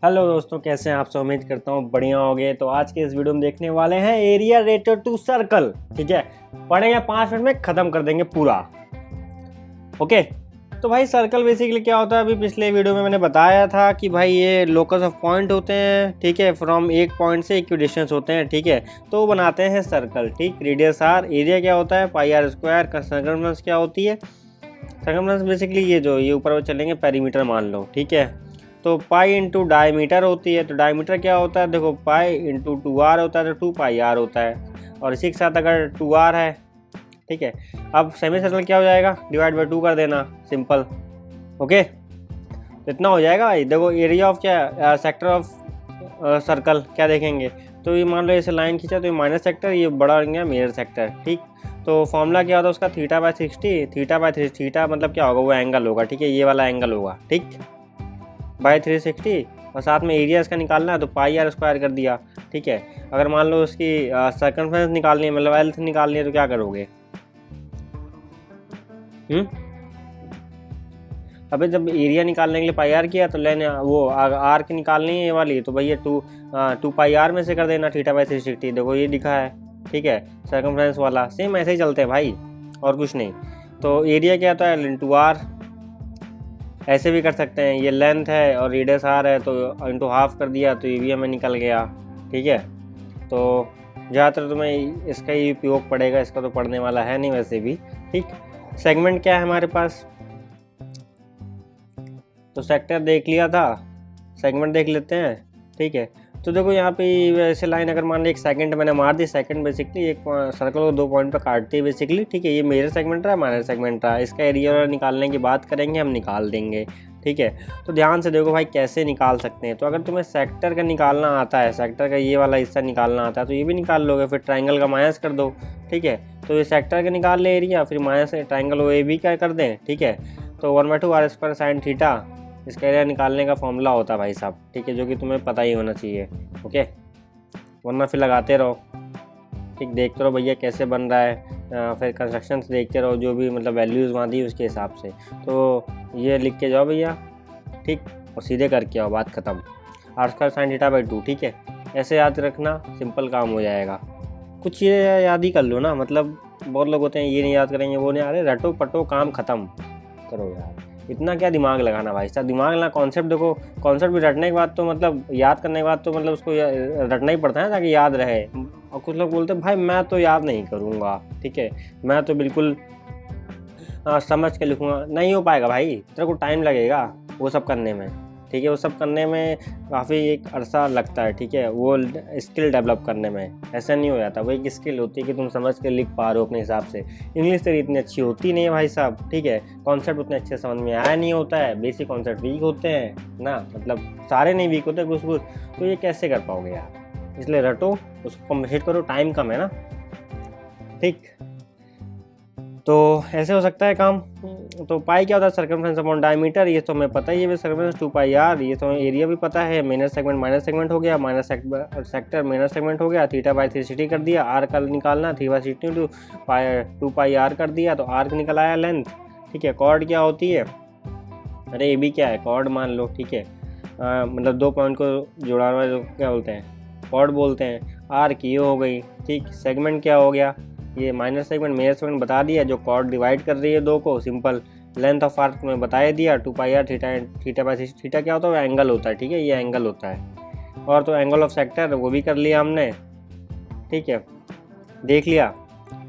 Hello दोस्तों, कैसे हैं आप सब। उम्मीद करता हूँ बढ़िया होंगे। तो आज के इस वीडियो में देखने वाले हैं एरिया रिलेटेड टू सर्कल। ठीक है, पढ़ेंगे 5 मिनट में ख़त्म कर देंगे पूरा। ओके, तो भाई सर्कल बेसिकली क्या होता है, अभी पिछले वीडियो में मैंने बताया था कि भाई ये लोकस ऑफ पॉइंट होते हैं। ठीक है, फ्रॉम एक पॉइंट से इक्विडिस्टेंस होते हैं। ठीक है, तो बनाते हैं सर्कल। ठीक, रेडियस आर, एरिया क्या होता है पाई आर स्क्वायर, सर्कमफ्रेंस क्या होती है। सर्कमफ्रेंस बेसिकली ये ऊपर वो चलेंगे पेरीमीटर मान लो। ठीक है, तो पाई इंटू डायमीटर होती है। तो डायमीटर क्या होता है, देखो पाई इंटू 2r होता है, तो 2πr होता है। और इसी के साथ अगर 2r है, ठीक है, अब सेमी सर्कल क्या हो जाएगा, डिवाइड बाई 2 कर देना, सिंपल। ओके, तो इतना हो जाएगा भाई। देखो एरिया ऑफ क्या, सेक्टर ऑफ सर्कल क्या देखेंगे, तो ये मान लो ऐसे लाइन खींचा तो ये माइनस सेक्टर, ये बड़ा हो गया मेजर सेक्टर। ठीक, तो फॉर्मूला क्या होता है उसका, θ/60। θ/3, थीटा मतलब क्या होगा, वो एंगल होगा। ठीक है, ये वाला एंगल होगा। ठीक, बाई 360, और साथ में एरिया इसका निकालना है तो पाई आर स्क्वायर कर दिया। ठीक है, अगर मान लो उसकी सर्कमफ्रेंस निकालनी है, मतलब एल्थ निकालनी है, तो क्या करोगे। अबे जब एरिया निकालने के लिए पाई आर किया तो लेने वो आर की निकालनी है ये वाली, तो भैया 2 पाई आर में से कर देना θ/360। देखो ये लिखा है। ठीक है, सर्कमफ्रेंस वाला सेम ऐसे ही चलते हैं भाई, और कुछ नहीं। तो एरिया क्या होता है, इंटू आर। ऐसे भी कर सकते हैं, ये लेंथ है और रेडियस आर है, तो इंटू हाफ कर दिया तो ये भी हमें निकल गया। ठीक है, तो ज़्यादातर तुम्हें इसका ही उपयोग पड़ेगा, इसका तो पढ़ने वाला है नहीं वैसे भी। ठीक, सेगमेंट क्या है हमारे पास, तो सेक्टर देख लिया था, सेगमेंट देख लेते हैं। ठीक है, तो देखो यहाँ पे ऐसे लाइन अगर मान ली 1 सेकंड मैंने मार दी, सेकंड बेसिकली एक सर्कल को 2 पॉइंट पे काटती है बेसिकली। ठीक है, ये मेजर सेगमेंट रहा, माइनर सेगमेंट रहा, इसका एरिया निकालने की बात करेंगे, हम निकाल देंगे। ठीक है, तो ध्यान से देखो भाई कैसे निकाल सकते हैं। तो अगर तुम्हें सेक्टर का निकालना आता है, सेक्टर का ये वाला हिस्सा निकालना आता है, तो ये भी निकाल लोगे, फिर ट्राइंगल का माइनस कर दो। ठीक है, तो ये सेक्टर का निकाल ले एरिया, फिर minus triangle O A B का कर दें। ठीक है, तो 1/2 आर स्क्वायर साइन थीटा इसका एरिया निकालने का फॉर्मूला होता है भाई साहब। ठीक है, जो कि तुम्हें पता ही होना चाहिए। ओके, वरना फिर लगाते रहो। ठीक, देखते रहो भैया कैसे बन रहा है, फिर कंस्ट्रक्शन से देखते रहो, जो भी मतलब वैल्यूज़ वहाँ दी उसके हिसाब से। तो ये लिख के जाओ भैया। ठीक, और सीधे करके आओ, बात ख़त्म। R square sine θ/2। ठीक है, ऐसे याद रखना, सिंपल काम हो जाएगा। कुछ ये याद ही कर लो ना, मतलब बहुत लोग होते हैं ये नहीं याद करेंगे, वो नहीं, अरे रटो पटो काम ख़त्म करो यार, इतना क्या दिमाग लगाना भाई साहब। दिमाग लगाना, कॉन्सेप्ट देखो, कॉन्सेप्ट भी रटने के बाद तो मतलब याद करने के बाद तो मतलब उसको रटना ही पड़ता है ताकि याद रहे। और कुछ लोग बोलते हैं भाई मैं तो याद नहीं करूँगा। ठीक है, मैं तो बिल्कुल समझ के लिखूँगा, नहीं हो पाएगा भाई, तेरे को टाइम लगेगा वो सब करने में। ठीक है, वो सब करने में काफ़ी एक अरसा लगता है। ठीक है, वो स्किल डेवलप करने में ऐसा नहीं हो जाता। वो एक स्किल होती है कि तुम समझ के लिख पा रहे हो अपने हिसाब से। इंग्लिश तेरी इतनी अच्छी होती नहीं है भाई साहब। ठीक है, कॉन्सेप्ट उतने अच्छे समझ में आया नहीं होता है, बेसिक कॉन्सेप्ट वीक होते हैं ना, मतलब सारे नहीं वीक होते, कुछ कुछ। तो ये कैसे कर पाओगे यार, इसलिए रटो, उसको कंप्लीट करो, टाइम कम है ना। ठीक, तो ऐसे हो सकता है काम। तो पाई क्या होता है, सर्कमफ्रेंस अपॉन डायमीटर, ये तो हमें पता ही है, सर्कमफ्रेंस 2πr। ये तो एरिया भी पता है, मेजर सेगमेंट माइनर सेगमेंट हो गया, माइनर सेक्टर मेजर सेगमेंट हो गया, θ/360 कर दिया, आर का निकालना, θ/60 2πr कर दिया, तो आर निकल आया लेंथ। ठीक है, कॉर्ड क्या होती है, अरे ये भी क्या है, कॉर्ड मान लो। ठीक है, मतलब 2 पॉइंट को जोड़ा हुआ है, क्या बोलते हैं, कॉर्ड बोलते हैं। आर की ये हो गई। ठीक, सेगमेंट क्या हो गया, ये माइनर सेगमेंट मेजर सेगमेंट बता दिया, जो कॉर्ड डिवाइड कर रही है 2 को, सिंपल। लेंथ ऑफ आर्क में बताया दिया 2πr, थीटा क्या होता है, एंगल होता है। ठीक है, ये एंगल होता है। और तो एंगल ऑफ सेक्टर वो भी कर लिया हमने। ठीक है, देख लिया,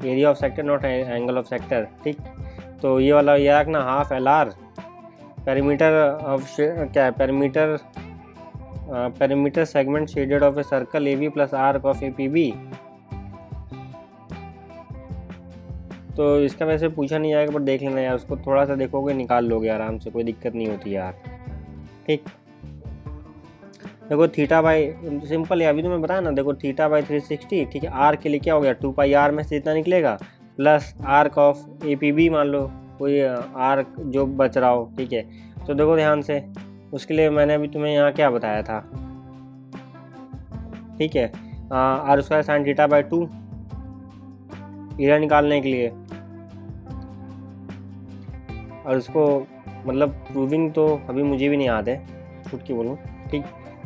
area of sector naught angle of sector. ठीक, तो ये वाला ये रखना, हाफ LR। पेरीमीटर ऑफ क्या है, perimeter segment shaded of a circle AB plus arc of APB। तो इसका वैसे पूछा नहीं जाएगा, पर देख लेना यार, उसको थोड़ा सा देखोगे निकाल लोगे आराम से, कोई दिक्कत नहीं होती यार। ठीक, देखो थीटा बाई, सिंपल है अभी तो मैं बताया ना, देखो θ/360। ठीक है, आर के लिए क्या हो गया, 2πr में से इतना निकलेगा, प्लस आर्क ऑफ APB मान लो, कोई आर्क जो बच रहा हो। ठीक है, तो देखो ध्यान से, उसके लिए मैंने अभी तुम्हें यहाँ क्या बताया था। ठीक है, आर स्क्वायर साइन θ/2 एरिया निकालने के लिए, और इसको मतलब प्रूविंग तो अभी मुझे भी नहीं याद है, खुद की बोलूँ। ठीक,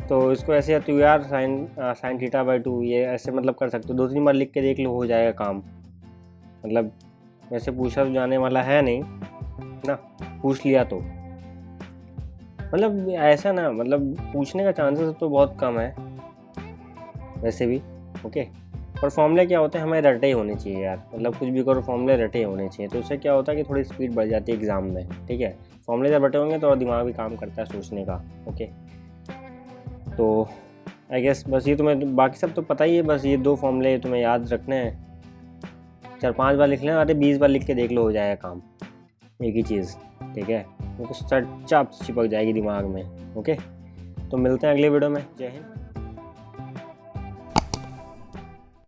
तो इसको ऐसे टू यार साइन थीटा बाई 2 ये ऐसे मतलब कर सकते हो, 2-3 बार लिख के देख लो, हो जाएगा काम। मतलब वैसे पूछा तो जाने वाला है नहीं ना, पूछ लिया तो मतलब ऐसा ना, मतलब पूछने का चांसेस तो बहुत कम है वैसे भी। ओके, पर फॉर्मूले क्या होते हैं, हमें रटे होने चाहिए यार, मतलब कुछ भी करो फॉर्मूले रटे होने चाहिए, तो उससे क्या होता है कि थोड़ी स्पीड बढ़ जाती है एग्ज़ाम में। ठीक है, फॉर्मूले जब रटे होंगे तो दिमाग भी काम करता है सोचने का। ओके, तो आई गेस बस ये तुम्हें, बाकी सब तो पता ही है, बस ये 2 फॉर्मूले तुम्हें याद रखने हैं, 4-5 बार लिख लें, अरे 20 बार लिख के देख लो, हो जाएगा काम एक ही चीज़। ठीक है, तो सच्चा चिपक जाएगी दिमाग में। ओके, तो मिलते हैं अगले वीडियो में। जय हिंद।